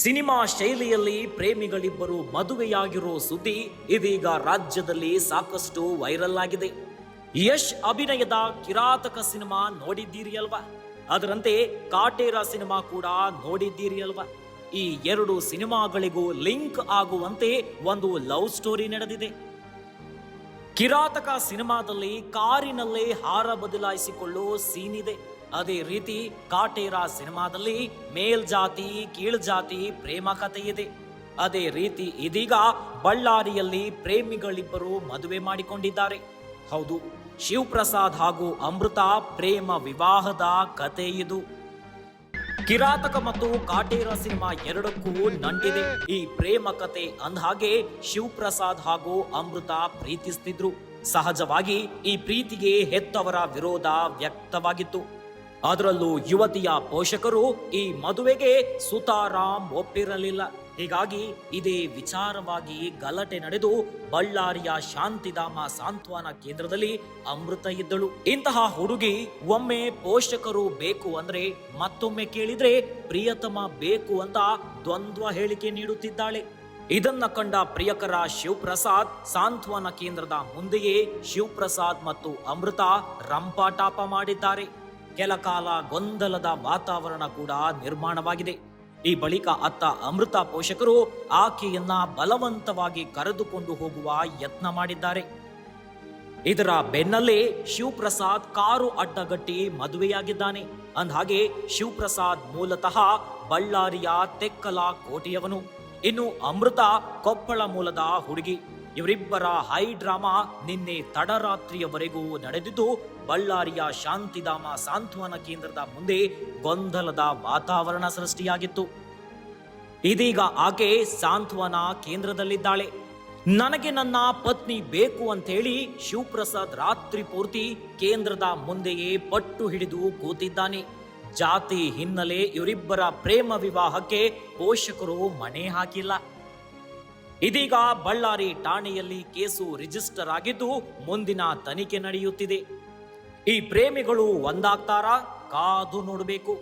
Cinema ಶೈಲಿಯಲ್ಲಿ ಪ್ರೇಮಿಗಳಿಬ್ಬರು ಮದುವೆಯಾಗಿರೋ ಸುದ್ದಿ ಇದೀಗ ರಾಜ್ಯದಲ್ಲಿ ಸಾಕಷ್ಟು ವೈರಲ್ ಆಗಿದೆ. ಯಶ್ ಅಭಿನಯದ ಕಿರಾತಕ ಸಿನಿಮಾ ನೋಡಿದ್ದೀರಿ ಅಲ್ವಾ? ಅದರಂತೆ ಕಾಟೇರ ಸಿನಿಮಾ ಕೂಡ ನೋಡಿದ್ದೀರಿ ಅಲ್ವಾ? ಈ ಎರಡು ಸಿನಿಮಾಗಳಿಗೂ ಲಿಂಕ್ ಆಗುವಂತೆ ಒಂದು ಲವ್ ಸ್ಟೋರಿ ನಡೆದಿದೆ. ಕಿರಾತಕ ಸಿನಿಮಾದಲ್ಲಿ ಕಾರಿನಲ್ಲೇ ಹಾರ ಬದಲಾಯಿಸಿಕೊಳ್ಳೋ ಸೀನ್ ಇದೆ. ಅದೇ ರೀತಿ ಕಾಟೇರ ಸಿನಿಮಾದಲ್ಲಿ ಮೇಲ್ಜಾತಿ ಕೀಳ್ಜಾತಿ ಪ್ರೇಮ ಕಥೆ ಇದೆ. ಅದೇ ರೀತಿ ಇದೀಗ ಬಳ್ಳಾರಿಯಲ್ಲಿ ಪ್ರೇಮಿಗಳಿಬ್ಬರು ಮದುವೆ ಮಾಡಿಕೊಂಡಿದ್ದಾರೆ. ಹೌದು, ಶಿವಪ್ರಸಾದ್ ಹಾಗೂ ಅಮೃತ ಪ್ರೇಮ ವಿವಾಹದ ಕತೆ ಇದು. ಕಿರಾತಕ ಮತ್ತು ಕಾಟೇರ ಸಿನಿಮಾ ಎರಡಕ್ಕೂ ನಂಟಿದೆ. ಈ ಪ್ರೇಮ ಕತೆ ಅಂದಹಾಗೆ ಶಿವಪ್ರಸಾದ್ ಹಾಗೂ ಅಮೃತ ಪ್ರೀತಿಸ್ತಿದ್ರು. ಸಹಜವಾಗಿ ಈ ಪ್ರೀತಿಗೆ ಹೆತ್ತವರ ವಿರೋಧ ವ್ಯಕ್ತವಾಗಿತ್ತು. ಅದರಲ್ಲೂ ಯುವತಿಯ ಪೋಷಕರು ಈ ಮದುವೆಗೆ ಸುತಾರಾಮ್ ಒಪ್ಪಿರಲಿಲ್ಲ. ಹೀಗಾಗಿ ಇದೇ ವಿಚಾರವಾಗಿ ಗಲಾಟೆ ನಡೆದು ಬಳ್ಳಾರಿಯ ಶಾಂತಿಧಾಮ ಸಾಂತ್ವನ ಕೇಂದ್ರದಲ್ಲಿ ಅಮೃತ ಇದ್ದಳು. ಇಂತಹ ಹುಡುಗಿ ಒಮ್ಮೆ ಪೋಷಕರು ಬೇಕು ಅಂದ್ರೆ ಮತ್ತೊಮ್ಮೆ ಕೇಳಿದ್ರೆ ಪ್ರಿಯತಮ ಬೇಕು ಅಂತ ದ್ವಂದ್ವ ಹೇಳಿಕೆ ನೀಡುತ್ತಿದ್ದಾಳೆ. ಇದನ್ನ ಕಂಡ ಪ್ರಿಯಕರ ಶಿವಪ್ರಸಾದ್ ಸಾಂತ್ವನ ಕೇಂದ್ರದ ಮುಂದೆಯೇ ಶಿವಪ್ರಸಾದ್ ಮತ್ತು ಅಮೃತ ರಂಪಾಟಾಪ ಮಾಡಿದ್ದಾರೆ. ಕೆಲ ಕಾಲ ಗೊಂದಲದ ವಾತಾವರಣ ಕೂಡ ನಿರ್ಮಾಣವಾಗಿದೆ. ಈ ಬಳಿಕ ಅತ್ತ ಅಮೃತ ಪೋಷಕರು ಆಕೆಯನ್ನ ಬಲವಂತವಾಗಿ ಕರೆದುಕೊಂಡು ಹೋಗುವ ಯತ್ನ ಮಾಡಿದ್ದಾರೆ. ಇದರ ಬೆನ್ನಲ್ಲೇ ಶಿವಪ್ರಸಾದ್ ಕಾರು ಅಡ್ಡಗಟ್ಟಿ ಮದುವೆಯಾಗಿದ್ದಾನೆ. ಅಂದಹಾಗೆ ಶಿವಪ್ರಸಾದ್ ಮೂಲತಃ ಬಳ್ಳಾರಿಯ ತೆಕ್ಕಲ ಕೋಟೆಯವನು. ಇನ್ನು ಅಮೃತ ಕೊಪ್ಪಳ ಮೂಲದ ಹುಡುಗಿ. ಇವರಿಬ್ಬರ ಹೈ ಡ್ರಾಮಾ ನಿನ್ನೆ ತಡರಾತ್ರಿಯವರೆಗೂ ನಡೆದಿದ್ದು ಬಳ್ಳಾರಿಯ ಶಾಂತಿಧಾಮ ಸಾಂತ್ವನ ಕೇಂದ್ರದ ಮುಂದೆ ಗೊಂದಲದ ವಾತಾವರಣ ಸೃಷ್ಟಿಯಾಗಿತ್ತು. ಇದೀಗ ಆಕೆ ಸಾಂತ್ವನ ಕೇಂದ್ರದಲ್ಲಿದ್ದಾಳೆ. ನನಗೆ ನನ್ನ ಪತ್ನಿ ಬೇಕು ಅಂತೇಳಿ ಶಿವಪ್ರಸಾದ್ ರಾತ್ರಿ ಪೂರ್ತಿ ಕೇಂದ್ರದ ಮುಂದೆಯೇ ಪಟ್ಟು ಹಿಡಿದು ಕೂತಿದ್ದಾನೆ. ಜಾತಿ ಹಿನ್ನೆಲೆ ಇವರಿಬ್ಬರ ಪ್ರೇಮ ವಿವಾಹಕ್ಕೆ ಪೋಷಕರು ಮಣೆ ಹಾಕಿಲ್ಲ. ಇದೀಗ ಬಳ್ಳಾರಿ ಠಾಣೆಯಲ್ಲಿ ಕೇಸು ರಿಜಿಸ್ಟರ್ ಆಗಿದ್ದು ಮುಂದಿನ ತನಿಖೆ ನಡೆಯುತ್ತಿದೆ. ಈ ಪ್ರೇಮಿಗಳು ಒಂದಾಗ್ತಾರಾ? ಕಾದು ನೋಡಬೇಕು.